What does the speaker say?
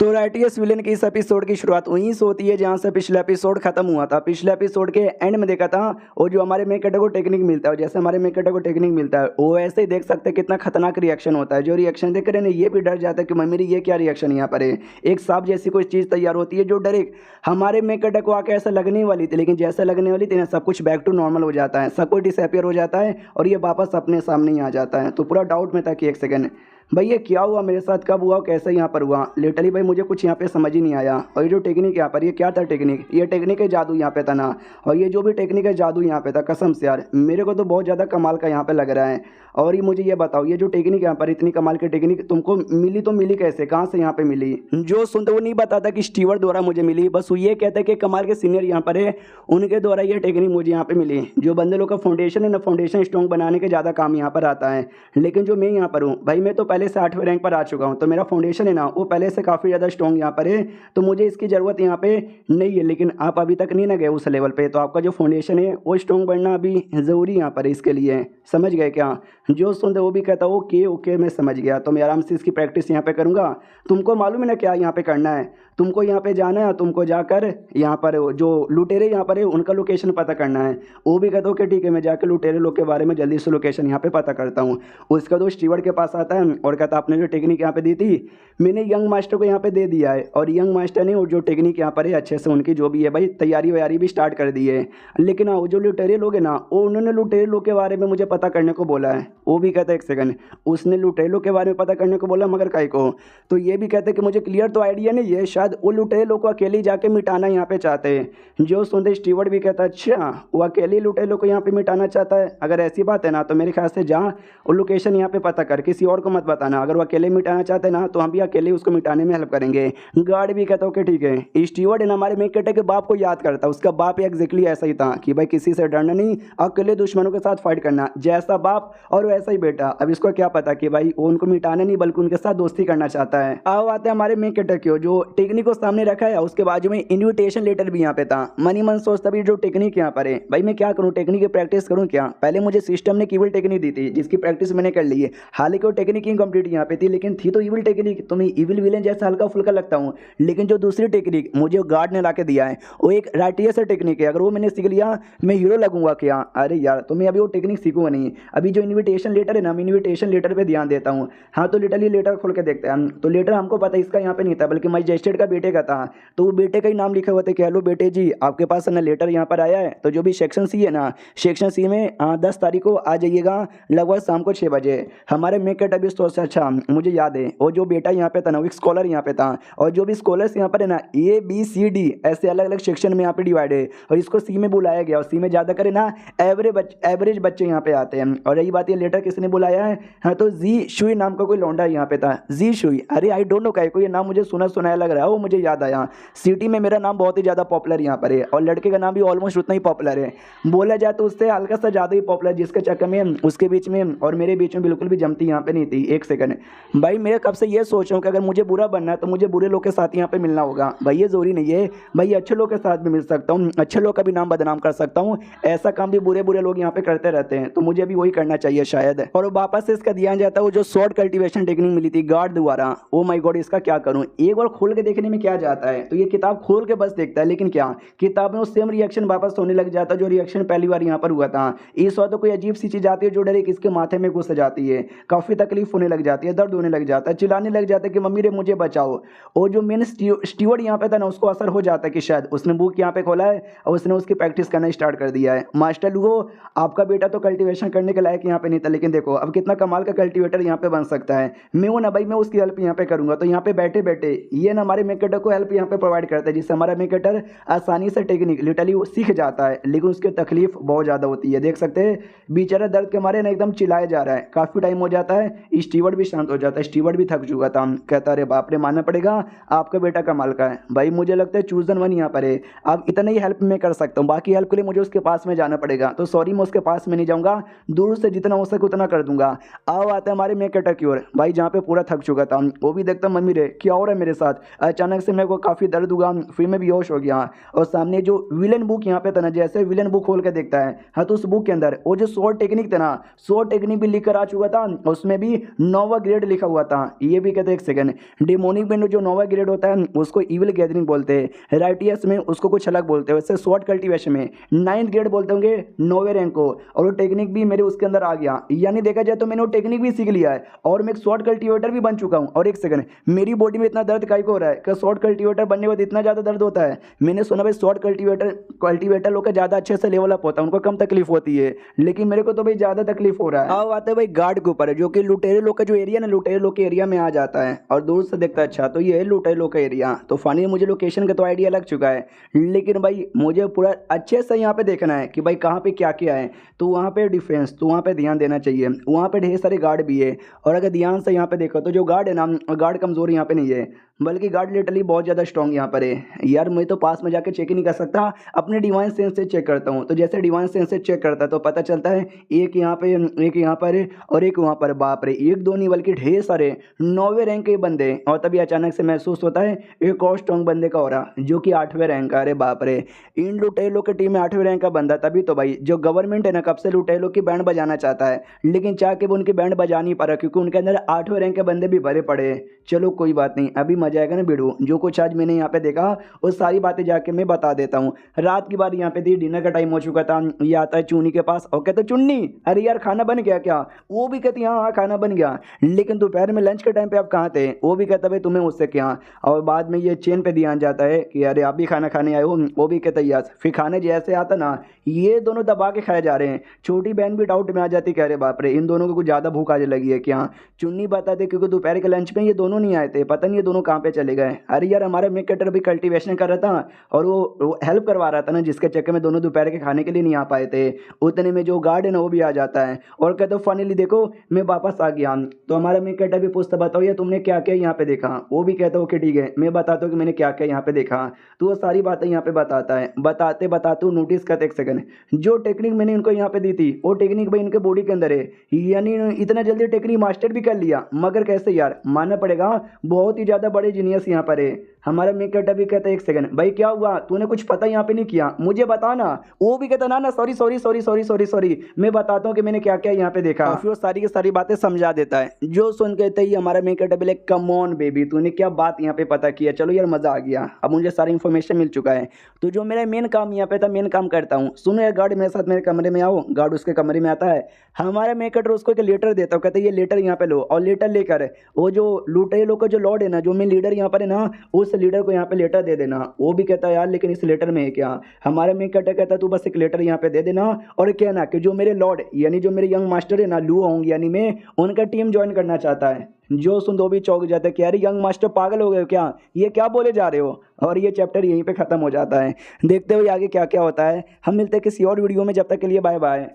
तो righteous villain की इस एपिसोड की शुरुआत वहीं से होती है जहां से पिछला एपिसोड खत्म हुआ था। पिछले एपिसोड के एंड में देखा था और जो हमारे मेन कैरेक्टर को टेक्निक मिलता है, जैसे हमारे मेन कैरेक्टर को टेक्निक मिलता है वो ऐसे ही देख सकते हैं कितना खतरनाक रिएक्शन होता है। जो रिएक्शन देख कर ये भी डर जाता है कि मेरी ये क्या रिएक्शन यहाँ पर है। एक सांप जैसी कोई चीज़ तैयार होती है जो डायरेक्ट हमारे मेन कैरेक्टर को आके ऐसा लगने वाली थी, लेकिन जैसे लगने वाली थी ना सब कुछ बैक टू नॉर्मल हो जाता है, सब कुछ डिसअपियर हो जाता है और ये वापस अपने सामने ही आ जाता है। तो पूरा डाउट में था कि एक सेकंड भाई ये क्या हुआ मेरे साथ, कब हुआ, कैसे यहाँ पर हुआ। लिटरली भाई मुझे कुछ यहाँ पे समझ ही नहीं आया। और ये जो टेक्निक यहाँ पर ये क्या था, टेक्निक ये टेक्निक है जादू यहाँ पे था ना। और ये जो भी टेक्निक है जादू यहाँ पे था, कसम से यार मेरे को तो बहुत ज़्यादा कमाल का यहाँ पे लग रहा है। और ये मुझे ये बताओ ये जो टेक्निक यहाँ पर इतनी कमाल की टेक्निक तुमको मिली तो मिली कैसे, कहाँ से यहाँ पे मिली। जो सुनते वो नहीं बताता कि स्टीवर्ड द्वारा मुझे मिली, बस वो ये कहते हैं कि कमाल के सीनियर यहाँ पर है उनके द्वारा ये टेक्निक मुझे यहाँ पे मिली। जो बंदे लोग का फाउंडेशन है ना, फाउंडेशन स्ट्रॉन्ग बनाने के ज़्यादा काम यहाँ पर आता है। लेकिन जो मैं यहाँ पर हूँ भाई मैं तो पहले से 8वें रैंक पर आ चुका हूँ, तो मेरा फाउंडेशन है ना वो पहले से काफ़ी ज़्यादा स्ट्रॉन्ग यहाँ पर है, तो मुझे इसकी ज़रूरत यहाँ पे नहीं है। लेकिन आप अभी तक नहीं ना गए उस लेवल पे, तो आपका जो फाउंडेशन है वो स्ट्रॉन्ग बनना अभी ज़रूरी यहाँ पर है इसके लिए। समझ गए क्या। जो सुनते वो भी कहता ओके ओके मैं समझ गया, तो मैं आराम से इसकी प्रैक्टिस यहाँ पे करूँगा। तुमको मालूम है ना क्या यहाँ पे करना है, तुमको यहाँ पे जाना है, तुमको जाकर यहाँ पर जो लुटेरे यहाँ पर है उनका लोकेशन पता करना है। वो भी कहता कि ठीक है मैं जाकर लुटेरे लोग के बारे में जल्दी से लोकेशन यहाँ पे पता करता हूँ। उसका दोस्त स्टीवर्ड के पास आता है और कहता आपने जो टेक्निक यहाँ पे दी थी मैंने यंग मास्टर को यहाँ पे दे दिया है, और यंग मास्टर ने वो जो टेक्निक यहाँ पर है अच्छे से उनकी जो भी है भाई तैयारी वैयारी भी स्टार्ट कर दी है। लेकिन हाँ वो जो लुटेरे लोग हैं ना वो उन्होंने लुटेरे लोग के बारे में मुझे पता करने को बोला है। वो भी कहता है एक सेकंड, उसने लुटेरे लोग के बारे में पता करने को बोला मगर काय को। तो ये भी कहते हैं कि मुझे क्लियर तो आइडिया नहीं है, शायद वो लुटेरे लोग को अकेले जाके मिटाना यहाँ पे चाहते हैं। जो सुनते स्टीवर्ड भी कहता है अच्छा वो अकेले लुटेरे लोग को यहाँ पे मिटाना चाहता है, अगर ऐसी बात है ना तो मेरे ख्याल से जहाँ वो लोकेशन यहाँ पे पता कर, किसी और को मत बताना। अगर वो अकेले मिटाना चाहते हैं ना तो हम भी अकेले उसको मिटाने में हेल्प करेंगे। गार्ड भी कहता ओके ठीक है। स्टीवर्ड है ना हमारे मेन कैरेक्टर के बाप को याद करता है, उसका बाप एग्जैक्टली ऐसा ही था कि भाई किसी से डरना नहीं, अकेले दुश्मनों के साथ फाइट करना, जैसा बाप और वैसा ही बेटा। अब इसको क्या पता कि भाई वो उनको मिटाना नहीं बल्कि उनके साथ दोस्ती करना चाहता है। अब आते हैं हमारे मेन कैरेक्टर की जो टेक्निक को सामने रखा है, उसके बाजू में इन्विटेशन लेटर भी यहाँ पे था। मनी मन सोचता भी जो टेक्निक यहाँ पर है भाई मैं क्या करूँ, टेक्निक की प्रैक्टिस करूँ क्या। पहले मुझे सिस्टम ने केवल टेक्निक दी थी जिसकी प्रैक्टिस मैंने कर ली है, हालांकि वो टेक्निक इनकम्प्लीट यहाँ पे थी लेकिन थी तो इविल टेक्निक। तो मैं इविल विलेन जैसा हल्का फुल्का लगता हूँ, लेकिन जो दूसरी टेक्निक मुझे गार्ड ने ला के दिया है वो एक राइटियस टेक्निक है। अगर वो मैंने सीख लिया मैं हीरो लगूंगा क्या। अरे यार तो मैं अभी वो टेक्निक सीखूंगा नहीं। अभी जो इन्विटेशन लेटर है ना मैं इन्विटेशन लेटर पे ध्यान देता हूँ। हाँ तो लिटरली लेटर खोल के देखते हैं, तो लेटर हमको पता है इसका यहाँ पे नहीं था बल्कि मजिस्ट्रेट का बेटे का था। तो वो बेटे का ही नाम लिखा हुआ था कि हेलो बेटे जी आपके पास है ना लेटर यहाँ पर आया है। तो जो भी सेक्शन सी है ना, सेक्शन सी में 10 तारीख को आ जाइएगा लगभग शाम को 6 बजे। हमारे मेकट अभी तो अच्छा मुझे याद है वो जो बेटा यहाँ पे था ना वो एक स्कॉलर यहाँ पे था, और जो भी स्कॉलर्स यहाँ पर है ना ABCD ऐसे अलग अलग सेक्शन में यहाँ पे डिवाइड है, और इसको सी में बुलाया गया। और सी में ज़्यादा करे ना एवरेज बच्चे यहाँ पे आते हैं। और यही बात ये लेटर किसने बुलाया है, हाँ तो जी शुई नाम का कोई लौंडा यहाँ पे था, जी शुई। अरे आई डोंट नो क्या कोई नाम मुझे सुना सुनाया लग रहा है, वो मुझे याद आया। सिटी में मेरा नाम बहुत ही ज़्यादा पॉपुलर यहाँ पर है, और लड़के का नाम भी ऑलमोस्ट उतना ही पॉपुलर है, बोला जाए तो उससे हल्का सा ज़्यादा ही पॉपुलर, जिसके चक्कर में उसके बीच में और मेरे बीच में बिल्कुल भी जमती यहाँ पे नहीं थी। एक सेकंड भाई मैं कब से ये सोच रहा हूँ कि अगर मुझे बुरा बनना है तो मुझे बुरे लोग के साथ यहाँ पे मिलना होगा। भाई ये जरूरी नहीं है, भाई अच्छे लोग के साथ भी मिल सकता हूँ, अच्छे लोग का भी नाम बदनाम कर सकता हूँ। ऐसा काम भी बुरे बुरे लोग यहाँ पे करते रहते हैं, तो मुझे भी वही करना चाहिए शायद। और वापस से इसका ध्यान जाता है वो जो शॉर्ट कल्टीवेशन टेक्निक मिली थी गार्ड द्वारा। ओ माय गॉड इसका क्या करूँ, एक बार खोल के देखने में क्या जाता है। तो ये किताब खोल के बस देखता है, लेकिन क्या किताब में वो सेम रिएक्शन वापस होने लग जाता है जो रिएक्शन पहली बार यहाँ पर हुआ था। इस बार तो कोई अजीब सी चीज आती है जो डायरेक्ट इसके माथे में घुस जाती है, काफी तकलीफ होने लग जाती है, दर्द होने लग जाता है, चिल्लाने लग जाता है कि मम्मी रे मुझे बचाओ। और जो मेन स्टीवर्ड यहाँ पे था ना उसको असर हो जाता है कि शायद उसने बुक यहाँ पे खोला है और उसने उसकी प्रैक्टिस करना स्टार्ट कर दिया है। मास्टर लुगो आपका बेटा तो कल्टीवेशन करने के लायक यहाँ पे नहीं था, लेकिन देखो अब कितना कमाल का कल्टीवेटर यहाँ पे बन सकता है। मैं हूँ ना भाई मैं उसकी हेल्प यहाँ पे करूंगा। तो यहाँ पे बैठे बैठे ये ना हमारे मेकेटर को हेल्प यहाँ पे प्रोवाइड करता है, जिससे हमारा मेकेटर आसानी से टेक्निक लिटरली वो सीख जाता है, लेकिन उसकी तकलीफ बहुत ज़्यादा होती है। देख सकते हैं बेचारा दर्द के मारे ना एकदम चिल्लाया जा रहा है, काफ़ी टाइम हो जाता है। स्टीवर्ड भी शांत हो जाता है, स्टीवर्ड भी थक चुका था, कहता अरे बाप रे मानना पड़ेगा आपका बेटा कमाल का है। भाई मुझे लगता है चूजन वन यहाँ पर है, अब इतना ही हेल्प मैं कर सकता हूँ, बाकी हेल्प के लिए मुझे उसके पास में जाना पड़ेगा। तो सॉरी मैं उसके पास में नहीं जाऊँगा, दूर से जितना हो सके उतना कर दूंगा। अब आते हैं हमारे मेकेटर की ओर, भाई जहाँ पे पूरा थक चुका था वो भी देखता मम्मी रे क्या हो रहा है मेरे साथ। अचानक से मेरे को काफ़ी दर्द हुआ, फिर मैं बेहोश हो गया। और सामने जो विलन बुक यहाँ पे था ना, जैसे विलन बुक खोल के देखता है हाँ तो उस बुक के अंदर वो जो शॉर्ट टेक्निक था ना, शॉर्ट टेक्निक भी लिख कर आ चुका था, उसमें भी नोवा ग्रेड लिखा हुआ था। ये भी कहते हैं, एक सेकंड, डिमोनिक विंडो जो नोवा ग्रेड होता है उसको इविल गैदरिंग बोलते हैं, राइटियस में उसको कुछ अलग बोलते हैं, वैसे शॉर्ट कल्टीवेशन में 9th ग्रेड बोलते होंगे नोवे रैंक को। और वो टेक्निक भी मेरे उसके अंदर आ गया, यानी देखा जाए तो मैंने वो टेक्निक भी सीख लिया है और मैं एक शॉर्ट कल्टीवेटर भी बन चुका हूँ। और एक सेकंड, मेरी बॉडी में इतना दर्द काहे को हो रहा है कि शॉर्ट कल्टीवेटर बनने के बाद इतना ज़्यादा दर्द होता है। मैंने सुना भाई शॉर्ट कल्टीवेटर लोग का ज़्यादा अच्छे से लेवल अप होता है, उनको कम तकलीफ होती है, लेकिन मेरे को तो भाई ज़्यादा तकलीफ हो रहा है। अब आते हैं भाई गार्ड के ऊपर, जो कि लुटेरे लोग का जो एरिया ना, लुटेरे लोग के एरिया में आ जाता है और दूर से देखता है, अच्छा तो ये है लुटेरे लोग का एरिया। तो फाइनली मुझे लोकेशन का तो आइडिया लग चुका है, लेकिन भाई मुझे पूरा अच्छे से यहाँ पे देखना है कि भाई कहाँ पे क्या क्या है। तो वहाँ पे डिफेंस, तो वहाँ पे ध्यान देना चाहिए, वहाँ पे ढेर सारे गार्ड भी है। और अगर ध्यान से यहाँ पे देखो तो जो गार्ड है ना, गार्ड कमज़ोर यहाँ पे नहीं है, बल्कि गार्ड लिटरली बहुत ज़्यादा स्ट्रॉन्ग यहाँ पर है। यार मैं तो पास में जाके चेक ही नहीं कर सकता, अपने डिवाइन सेंस से चेक करता हूँ। तो जैसे डिवाइन सेंस से चेक करता तो पता चलता है एक यहाँ पे, एक यहाँ पर है और एक वहाँ पर। बाप रे, एक दो नहीं बल्कि ढेर सारे 9वें रैंक के बंदे। और तभी अचानक से महसूस होता है एक और स्ट्रॉन्ग बंदे का हो रहा, जो कि 8वें रैंक का। अरे बाप रे, इन लुटेरों की टीम में 8वें रैंक का बंदा। तभी तो भाई जो गवर्नमेंट है ना, कब से लुटेरों की बैंड बजाना चाहता है, लेकिन चाह के वो उनकी बैंड बजा नहीं पा रहा, क्योंकि उनके अंदर 8वें रैंक के बंदे भी भरे पड़े। चलो कोई बात नहीं, अभी मजा आएगा ना वीडियो। जो कुछ आज मैंने यहाँ पे देखा वो सारी बातें जाके मैं बता देता हूँ। रात की बात यहाँ पे थी, डिनर का टाइम हो चुका था। ये आता है चुन्नी के पास और कहता, चुन्नी अरे यार खाना बन गया क्या? वो भी कहती हाँ हाँ खाना बन गया, लेकिन दोपहर में लंच के टाइम पे आप कहाँ थे? वो भी कहता भाई तुम्हें मुझसे क्या। और बाद में ये चेन पे ध्यान जाता है कि अरे आप भी खाना खाने आए हो। वो भी कहता यस। फिर खाने जैसे आता ना, ये दोनों दबा के खाए जा रहे हैं। छोटी बहन भी डाउट में आ जाती, कह रहे बाप रे इन दोनों को कुछ ज़्यादा भूख आज लगी है क्या। चुन्नी बताते क्योंकि दोपहर के लंच में ये दोनों नहीं आए थे, पता नहीं ये दोनों कहाँ पे चले गए। अरे यार हमारा मेक कटर भी कल्टीवेशन कर रहा था और वो हेल्प करवा रहा था ना, जिसके चक्कर में दोनों दोपहर के खाने के लिए नहीं आ पाए थे। उतने में जो गार्ड है ना वो भी आ जाता है और कहते फाइनली देखो मैं वापस आ गया। तो हमारा मेक कटर भी पूछता, बताओ यार तुमने क्या क्या यहाँ पे देखा। वो भी कहता ओके ठीक है, मैं बताता हूँ कि मैंने क्या क्या यहाँ पे देखा। तो वो सारी बातें यहाँ पे बताता है। बताते बताते वो नोटिस करते, एक सेकंड, जो टेक्निक मैंने इनको यहाँ पे दी थी वो टेक्निक भाई इनके बॉडी के अंदर है। यानी इतना जल्दी टेक्निक मास्टर भी कर लिया, मगर कैसे यार, मानना पड़ेगा बहुत ही ज़्यादा बड़े जीनियस यहाँ पर है। हमारा मेक कटर भी कहता है, एक सेकंड भाई क्या हुआ, तूने कुछ पता यहाँ पे नहीं किया, मुझे बता ना। वो भी कहता ना ना sorry sorry sorry sorry sorry sorry, मैं बताता हूँ कि मैंने क्या क्या यहाँ पे देखा। फिर वो सारी की सारी बातें समझा देता है। जो सुन कहते ही हमारा मेक कटर बोले, कम ऑन बेबी तूने क्या बात यहाँ पे पता किया, चलो यार मजा आ गया, अब मुझे सारी इन्फॉर्मेशन मिल चुका है। तो जो मेरा मेन काम यहाँ पे था, मेन काम करता हूँ। सुनो यार गार्ड मेरे साथ मेरे कमरे में आओ। गार्ड उसके कमरे में आता है। हमारा मेक कटर उसको एक लेटर देता है, कहते ये लेटर यहाँ पे लो। और लेटर लेकर वो जो लुटेरे लोग का जो लॉर्ड है ना, जो मेन लीडर यहाँ पर है ना, उस लीडर को यहाँ पे लेटर दे देना। वो भी कहता है यार लेकिन इस लेटर में है क्या। हमारा मेक कटर कहता है तू बस एक लेटर यहाँ पे दे देना और कहना कि जो मेरे लॉर्ड यानी जो मेरे यंग मास्टर है ना, लू होंग यानी मैं उनका टीम ज्वाइन करना चाहता है। जो सुन दो भी चौंक जाता है कि यार यंग मास्टर पागल हो गए क्या, ये क्या बोले जा रहे हो। और ये चैप्टर यहीं पे ख़त्म हो जाता है। देखते हुए आगे क्या क्या होता है। हम मिलते हैं किसी और वीडियो में, जब तक के लिए बाय बाय।